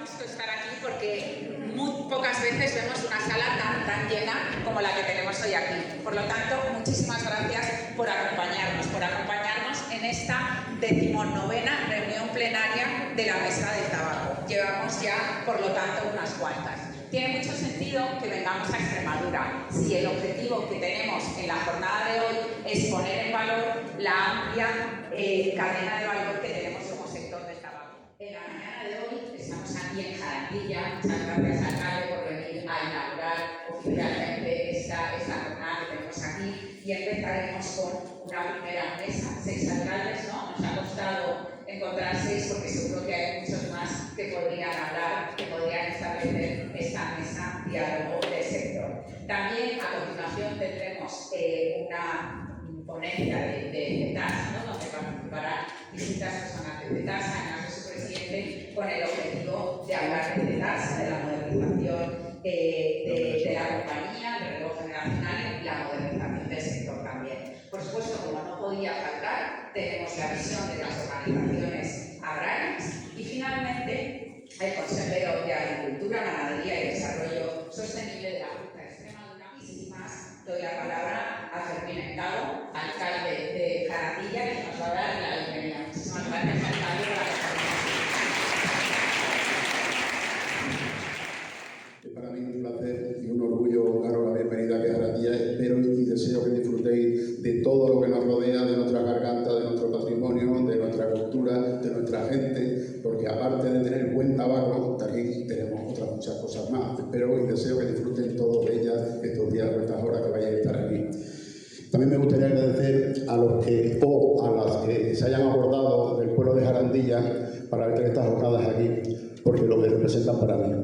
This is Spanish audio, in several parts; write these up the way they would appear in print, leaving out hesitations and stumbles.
gusto estar aquí porque muy pocas veces vemos una sala tan llena como la que tenemos hoy aquí. Por lo tanto, muchísimas gracias por acompañarnos en esta 19ª reunión plenaria de la Mesa del Tabaco. Llevamos ya, por lo tanto, unas cuantas. Tiene mucho sentido que vengamos a Extremadura si el objetivo que tenemos en la jornada de hoy es poner en valor la amplia cadena de valor que tenemos como sector del tabaco. En la mañana de hoy estamos aquí en Jarandilla. Muchas gracias, alcalde, por venir a inaugurar oficialmente esta jornada que tenemos aquí, y empezaremos con una primera mesa, 6 alcaldes, ¿no? Nos ha costado encontrar 6 porque seguro que hay muchos más que podrían hablar, que podrían establecer esta mesa diálogo del sector. También a continuación tendremos una ponencia de TASA, ¿no? Donde participarán distintas personas de TASA, en el caso de su presidente, con el objetivo de hablar de TASA, de la modernización de la compañía, del relevo generacional y la modernización del sector también. Por supuesto, como no podía faltar, tenemos la visión de las organizaciones agrarias y finalmente el consejero de Agricultura, Ganadería y Desarrollo Sostenible de la Junta de Extremadura. Y sin más, doy la palabra a Fermín Entalo, alcalde de Jarandilla, que nos va a dar la bienvenida. Muchísimas gracias, alcalde, por la presentación. Para mí es un placer y un orgullo daros la bienvenida a Jarandilla. Espero y deseo que disfrutéis de todo lo que nos rodea, de nuestra garganta, de nuestro patrimonio, de nuestra cultura, de nuestra gente, porque aparte de tener buen tabaco, también tenemos otras muchas cosas más. Espero y deseo que disfruten todos de ellas estos días o estas horas que vayáis a estar aquí. También me gustaría agradecer a los que o a las que se hayan acordado del pueblo de Jarandilla para tener estas jornadas aquí, porque lo que representan para mí.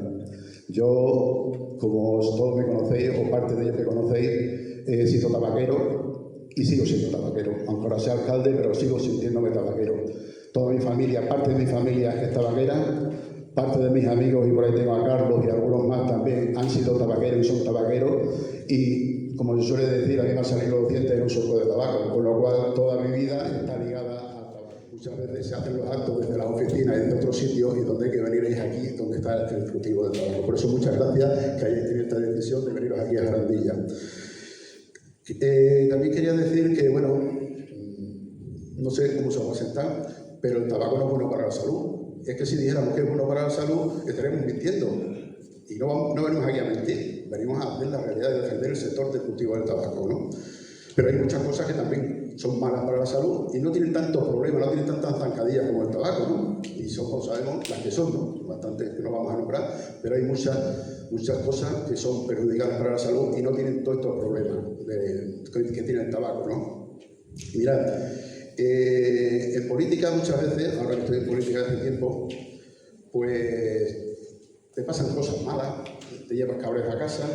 Yo, como todos me conocéis, o parte de ellos me conocéis, he sido tabaquero y sigo siendo tabaquero, aunque ahora sea alcalde, pero sigo sintiéndome tabaquero. Toda mi familia, parte de mi familia es tabaquera, parte de mis amigos, y por ahí tengo a Carlos y algunos más también, han sido tabaqueros y son tabaqueros, y como se suele decir, a mí me han salido los dientes en un surco de tabaco, con lo cual toda mi vida está ligada al tabaco. Muchas veces se hacen los actos desde las oficinas y desde otros sitios, y donde hay que venir es aquí, donde está el cultivo del tabaco. Por eso muchas gracias que hayáis tenido esta decisión de veniros aquí a Jarandilla. También quería decir que, bueno, no sé cómo se va a sentar, pero el tabaco no es bueno para la salud. Es que si dijéramos que es bueno para la salud, estaremos mintiendo. Y no venimos aquí a mentir, venimos a hacer la realidad de defender el sector del cultivo del tabaco, ¿no? Pero hay muchas cosas que también son malas para la salud y no tienen tantos problemas, no tienen tantas zancadillas como el tabaco, ¿no? Y son, como sabemos, las que son, ¿no? Bastantes que no vamos a nombrar, pero hay muchas cosas que son perjudiciales para la salud y no tienen todos estos problemas que tiene el tabaco, ¿no? Mirad, en política muchas veces, ahora que estoy en política hace tiempo, pues te pasan cosas malas, te llevas cabreos a casa,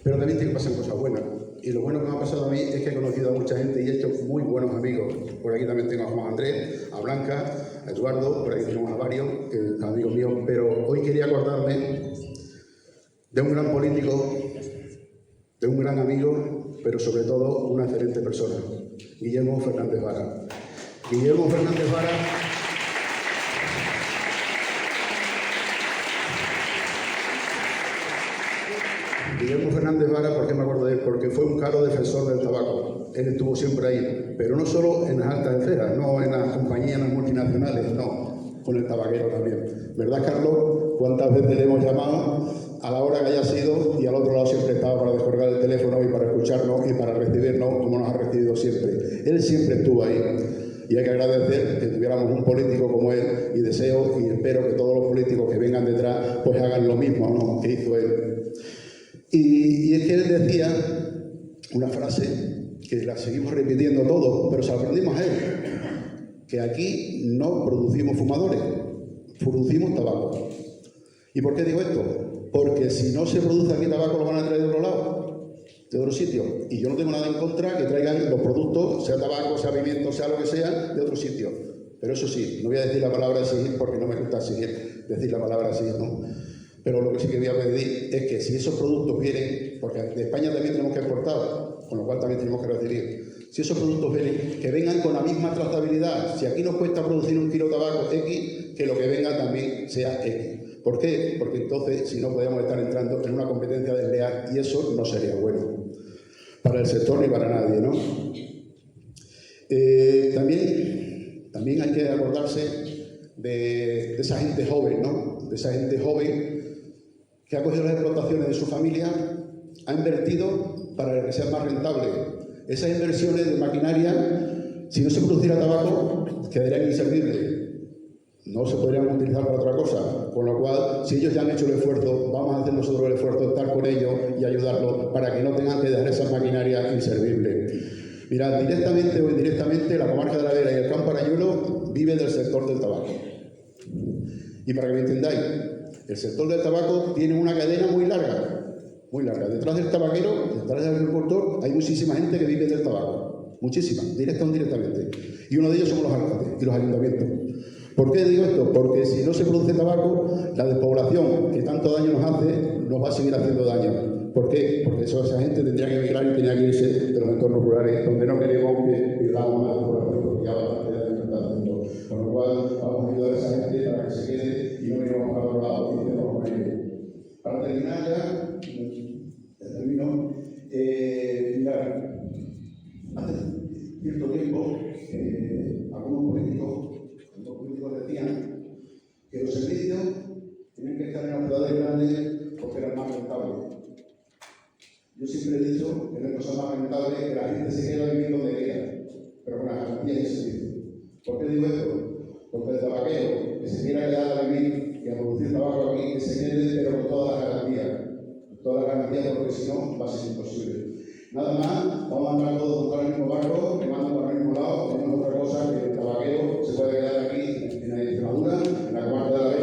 pero también te pasan cosas buenas. Y lo bueno que me ha pasado a mí es que he conocido a mucha gente y he hecho muy buenos amigos. Por aquí también tengo a Juan Andrés, a Blanca, a Eduardo, por aquí tenemos a varios, amigos míos. Pero hoy quería acordarme de un gran político, de un gran amigo, pero sobre todo una excelente persona, Guillermo Fernández Vara. Guillermo Fernández Vara ¿por qué me acuerdo de él? Porque fue un claro defensor del tabaco. Él estuvo siempre ahí, pero no solo en las altas esferas, no en las compañías, en las multinacionales, no, con el tabaquero también. ¿Verdad, Carlos? ¿Cuántas veces le hemos llamado a la hora que haya sido y al otro lado siempre estaba para descolgar el teléfono y para escucharnos y para recibirnos como nos ha recibido siempre? Él siempre estuvo ahí. Y hay que agradecer que tuviéramos un político como él, y deseo y espero que todos los políticos que vengan detrás pues hagan lo mismo, ¿no?, que hizo él. Y es que él decía una frase que la seguimos repitiendo todos, pero se la aprendimos a él, que aquí no producimos fumadores, producimos tabaco. ¿Y por qué digo esto? Porque si no se produce aquí tabaco lo van a traer de otro lado, de otro sitio. Y yo no tengo nada en contra que traigan los productos, sea tabaco, sea pimiento, sea lo que sea, de otro sitio. Pero eso sí, no voy a decir la palabra exigir porque no me gusta decir la palabra así, ¿no? Pero lo que sí que voy a pedir es que si esos productos vienen, porque de España también tenemos que exportar, con lo cual también tenemos que recibir, si esos productos vienen, que vengan con la misma trazabilidad. Si aquí nos cuesta producir un kilo de tabaco X, que lo que venga también sea X. ¿Por qué? Porque entonces, si no, podríamos estar entrando en una competencia desleal y eso no sería bueno para el sector ni para nadie, ¿no? También hay que acordarse de esa gente joven, ¿no? De esa gente joven que ha cogido las explotaciones de su familia, ha invertido para que sea más rentable. Esas inversiones de maquinaria, si no se produciera tabaco, quedarían inservibles. No se podrían utilizar para otra cosa. Con lo cual, si ellos ya han hecho el esfuerzo, vamos a hacer nosotros el esfuerzo de estar con ellos y ayudarlos para que no tengan que dejar esas maquinarias inservibles. Mirad, directamente o indirectamente, la comarca de la Vera y el Campo Arayuelo vive del sector del tabaco. Y para que me entendáis, el sector del tabaco tiene una cadena muy larga, muy larga. Detrás del tabaquero, detrás del agricultor, hay muchísima gente que vive del tabaco. Muchísima, directa o indirectamente. Y uno de ellos somos los alcaldes y los ayuntamientos. ¿Por qué digo esto? Porque si no se produce tabaco, la despoblación que tanto daño nos hace, nos va a seguir haciendo daño. ¿Por qué? Porque esa gente tendría que emigrar y tendría que irse de los entornos rurales, donde no queremos que vivamos más despoblación, porque ya bastante daño está haciendo. Con lo cual, vamos a ayudar a esa gente para que se quede y no vayamos para otro lado y estemos con ellos. Para terminar ya termino. Mirad, hace cierto tiempo, algunos políticos decían que los servicios tienen que estar en las ciudades grandes porque eran más rentables. Yo siempre he dicho que no hay cosa más rentable que la gente se quede viviendo donde quiera, pero con las garantías de servicio. ¿Por qué digo esto? Porque el tabaquero que se quiera quedar a vivir y a producir tabaco aquí, que se quede, pero con todas las garantías. Con todas las garantías, porque si no, va a ser imposible. Nada más, vamos a andar todos juntos al mismo barco, remando para el mismo lado, tenemos otra cosa que el tabaquero se puede quedar aquí en la Extremadura, en la comarca de la